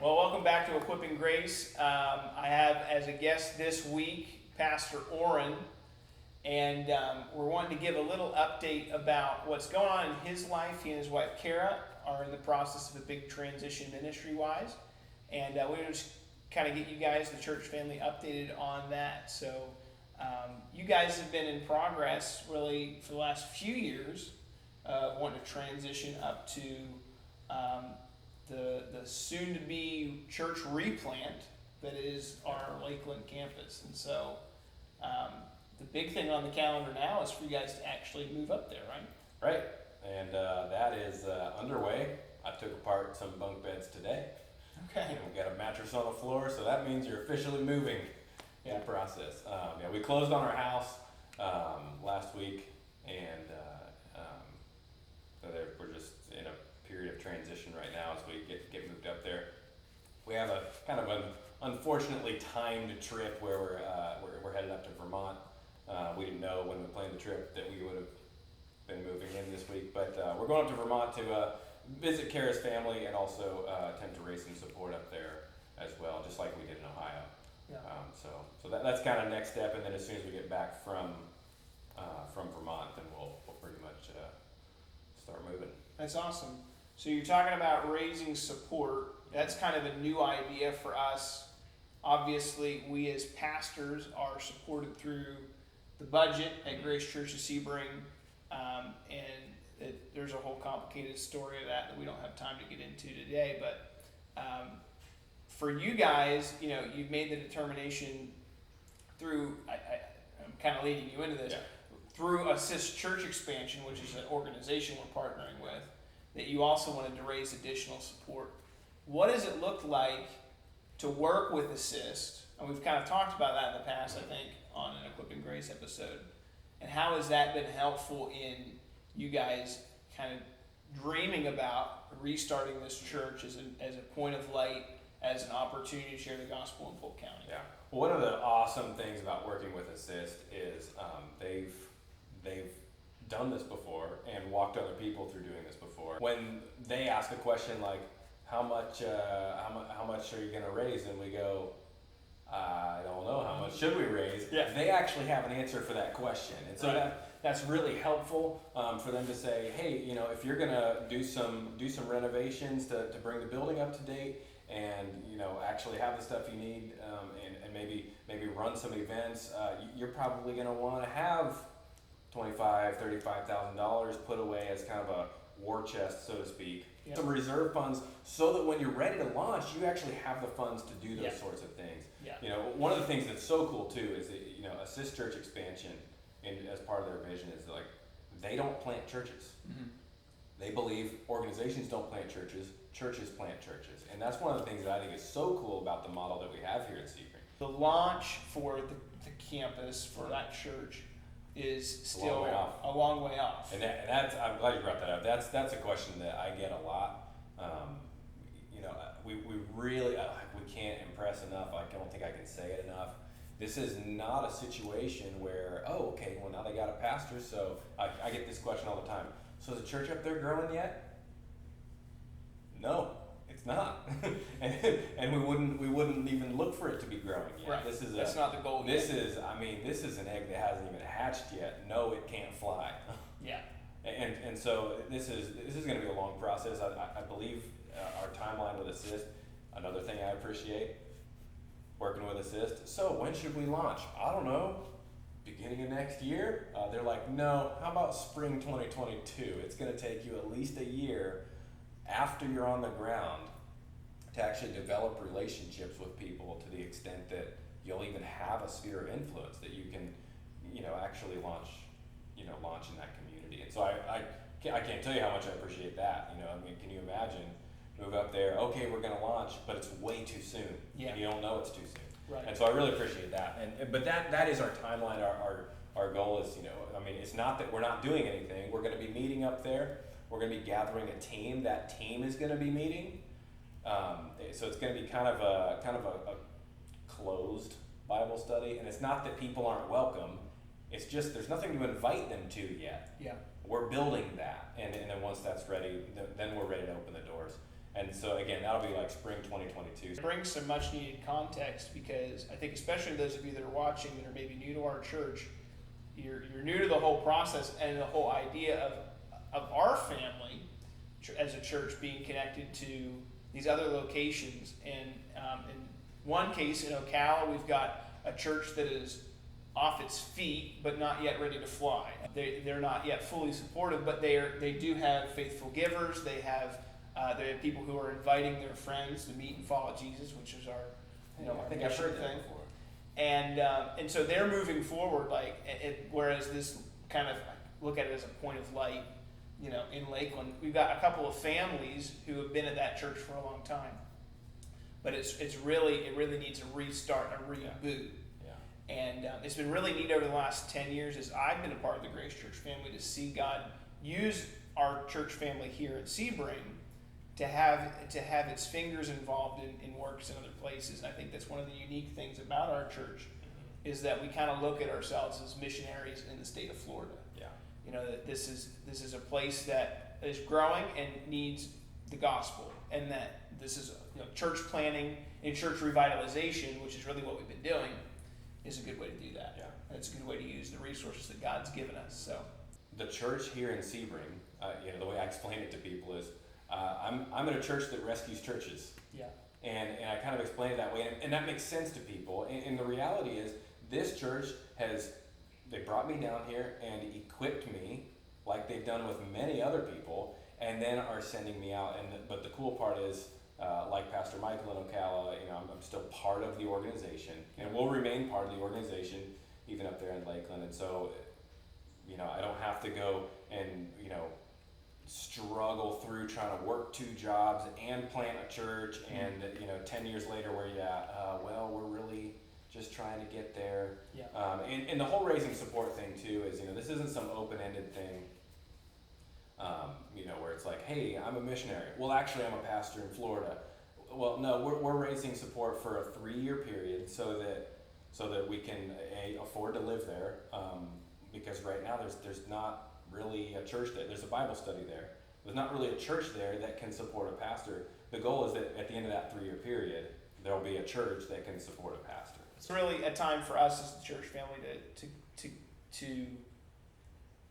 Well, welcome back to Equipping Grace. I have as a guest this week Pastor Orrin, and we're wanting to give a little update about what's going on in his life. He and his wife Kara are in the process of a big transition ministry-wise, and we're going to just kind of get you guys, the church family, updated on that. So you guys have been in progress really for the last few years, wanting to transition up to the soon-to-be church replant that is our Lakeland campus. And so the big thing on the calendar now is for you guys to actually move up there, right? Right, and that is underway. I took apart some bunk beds today. Okay. And we got a mattress on the floor, so that means you're officially moving in the process. We closed on our house last week, and so we're just in a period of transition right now as we get moved up there. We have a kind of an unfortunately timed trip where we're headed up to Vermont. We didn't know when we planned the trip that we would have been moving in this week, but we're going up to Vermont to visit Kara's family and also attempt to raise some support up there as well, just like we did in Ohio. Yeah. So that's kind of next step, and then as soon as we get back from Vermont, then we'll pretty much start moving. That's awesome. So you're talking about raising support. That's kind of a new idea for us. Obviously, we as pastors are supported through the budget at Grace Church of Sebring, and there's a whole complicated story of that we don't have time to get into today. But for you guys, you've made the determination through, I'm kind of leading you into this, through Assist Church Expansion, which is an organization we're partnering with, that you also wanted to raise additional support. What does it look like to work with Assist? And we've kind of talked about that in the past, I think, on an Equipping Grace episode. And how has that been helpful in you guys kind of dreaming about restarting this church as a point of light, as an opportunity to share the gospel in Polk County? Yeah. Well, one of the awesome things about working with Assist is they've done this before and walked other people through doing this before. When they ask a question like, how much are you going to raise? And we go, I don't know, how much should we raise? Yeah. They actually have an answer for that question. And so that's really helpful for them to say, hey, if you're going to do some renovations to bring the building up to date and, actually have the stuff you need and maybe run some events, you're probably going to want to have $25,000, $35,000 put away as kind of a war chest, so to speak, some reserve funds, so that when you're ready to launch, you actually have the funds to do those sorts of things. Yeah. One of the things that's so cool too is that Assist Church Expansion, as part of their vision, is like they don't plant churches. Mm-hmm. They believe organizations don't plant churches, churches plant churches, and that's one of the things that I think is so cool about the model that we have here at Sebring. The launch for the campus for that church is still a long way off. And that's, I'm glad you brought that up. That's a question that I get a lot. We really, we can't impress enough. I don't think I can say it enough. This is not a situation where, now they got a pastor, so I get this question all the time. So is the church up there growing yet? No, it's not. and we wouldn't even look for it to be growing yet. Right. That's not the goal. This is an egg that hasn't even hatched yet. No, it can't fly. Yeah. And so this is going to be a long process. I believe our timeline with Assist. Another thing I appreciate working with Assist. So when should we launch? I don't know. Beginning of next year? They're like, no. How about spring 2022? It's going to take you at least a year after you're on the ground to actually develop relationships with people to the extent that you'll even have a sphere of influence that you can, actually launch in that community. And so I can't tell you how much I appreciate that. Can you imagine? Move up there, okay, we're going to launch, but it's way too soon. Yeah. And you don't know it's too soon. Right. And so I really appreciate that. But that is our timeline. Our goal is, it's not that we're not doing anything. We're going to be meeting up there. We're going to be gathering a team. That team is going to be meeting. So it's going to be kind of a closed Bible study. And it's not that people aren't welcome. It's just there's nothing to invite them to yet. Yeah. We're building that, and then once that's ready, then we're ready to open the doors. And so again, that'll be like spring 2022. It brings some much needed context, because I think especially those of you that are watching that are maybe new to our church, you're new to the whole process and the whole idea of our family as a church being connected to these other locations. And in one case in Ocala, we've got a church that is off its feet but not yet ready to fly. They're not yet fully supportive, but they do have faithful givers. They have people who are inviting their friends to meet and follow Jesus, which is our, I think I've heard that thing. before. And so they're moving forward, whereas this kind of, look at it as a point of light, in Lakeland. We've got a couple of families who have been at that church for a long time, but it really needs a restart, a reboot. Yeah. And it's been really neat over the last 10 years as I've been a part of the Grace Church family to see God use our church family here at Sebring to have its fingers involved in works in other places. And I think that's one of the unique things about our church, is that we kind of look at ourselves as missionaries in the state of Florida. Yeah. That this is a place that is growing and needs the gospel, and that this is church planning and church revitalization, which is really what we've been doing, is a good way to do that. Yeah. And it's a good way to use the resources that God's given us. So the church here in Sebring, the way I explain it to people is, I'm in a church that rescues churches. yeah, And I kind of explain it that way, and that makes sense to people. And the reality is, this church they brought me down here and equipped me like they've done with many other people, and then are sending me out. But the cool part is, like Pastor Michael in Ocala, I'm still part of the organization, and will remain part of the organization even up there in Lakeland. And so, I don't have to go and struggle through trying to work 2 jobs and plant a church, and 10 years later, where you at? Well, we're really just trying to get there. yeah, And the whole raising support thing too is, this isn't some open-ended thing, where it's like, hey, I'm a missionary. Well, actually, I'm a pastor in Florida. Well, no, we're raising support for a 3-year period so that we can afford to live there. Because right now there's not really a church there. There's a Bible study there. There's not really a church there that can support a pastor. The goal is that at the end of that 3-year period, there will be a church that can support a pastor. it's really a time for us as a church family to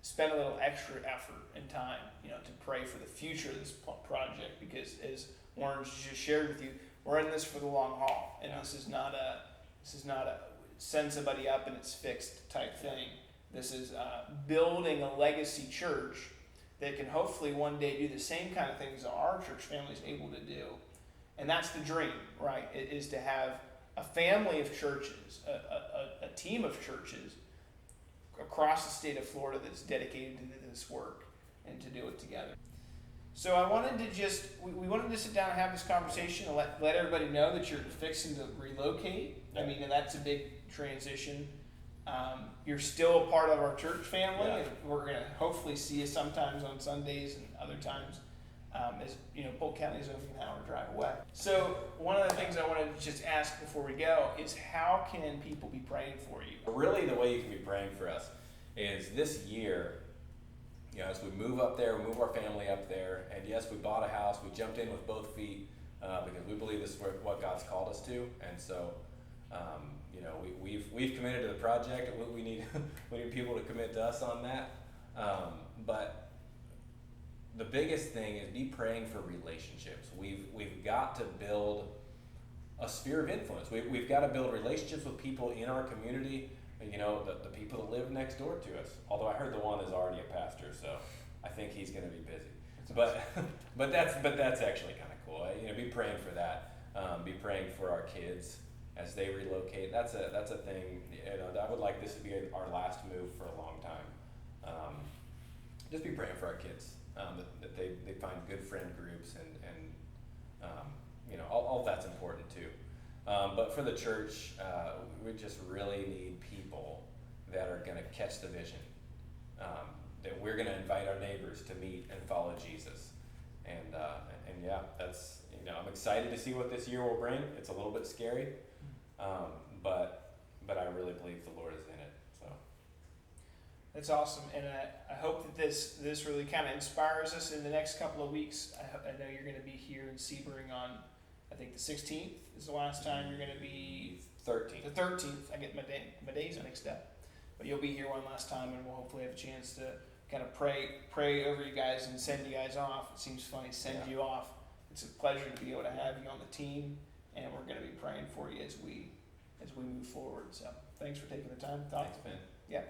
spend a little extra effort and time, to pray for the future of this project, because as Warren just shared with you, we're in this for the long haul, and this is not a send somebody up and it's fixed type thing. This is building a legacy church that can hopefully one day do the same kind of things that our church family is able to do. And that's the dream, right? It is to have a family of churches, a team of churches across the state of Florida that's dedicated to this work and to do it together. So I wanted to we wanted to sit down and have this conversation and let everybody know that you're fixing to relocate. I mean, and that's a big transition. You're still a part of our church family, Yeah. and we're going to hopefully see you sometimes on Sundays and other times. As Polk County is only an hour drive away. So one of the things I wanted to just ask before we go is, how can people be praying for you? Really, the way you can be praying for us is this year, as we move up there, we move our family up there, and yes, we bought a house, we jumped in with both feet, because we believe this is what God's called us to, and so, we've committed to the project. We need people to commit to us on that, but the biggest thing is be praying for relationships. We've got to build a sphere of influence. We've got to build relationships with people in our community, the people that live next door to us. Although I heard the one is already a pastor, so I think he's going to be busy. But that's actually kind of cool. Be praying for that. Be praying for our kids as they relocate. That's a thing. I would like this to be our last move for a long time. Just be praying for our kids, that they find good friend groups, and all that's important too. But for the church, we just really need people that are going to catch the vision. That we're going to invite our neighbors to meet and follow Jesus. And yeah, that's, I'm excited to see what this year will bring. It's a little bit scary, but I really believe the Lord is in it. So. That's awesome, and I hope that this really kind of inspires us in the next couple of weeks. I know you're going to be here in Sebring on, I think the 16th is the last time you're going to be. 13. The 13th. I get my days mixed up, but you'll be here one last time, and we'll hopefully have a chance to kind of pray over you guys and send you guys off. It seems funny, send you off. It's a pleasure to be able to have you on the team, and we're going to be praying for you as we move forward. So thanks for taking the time. Thanks, Ben. Yeah.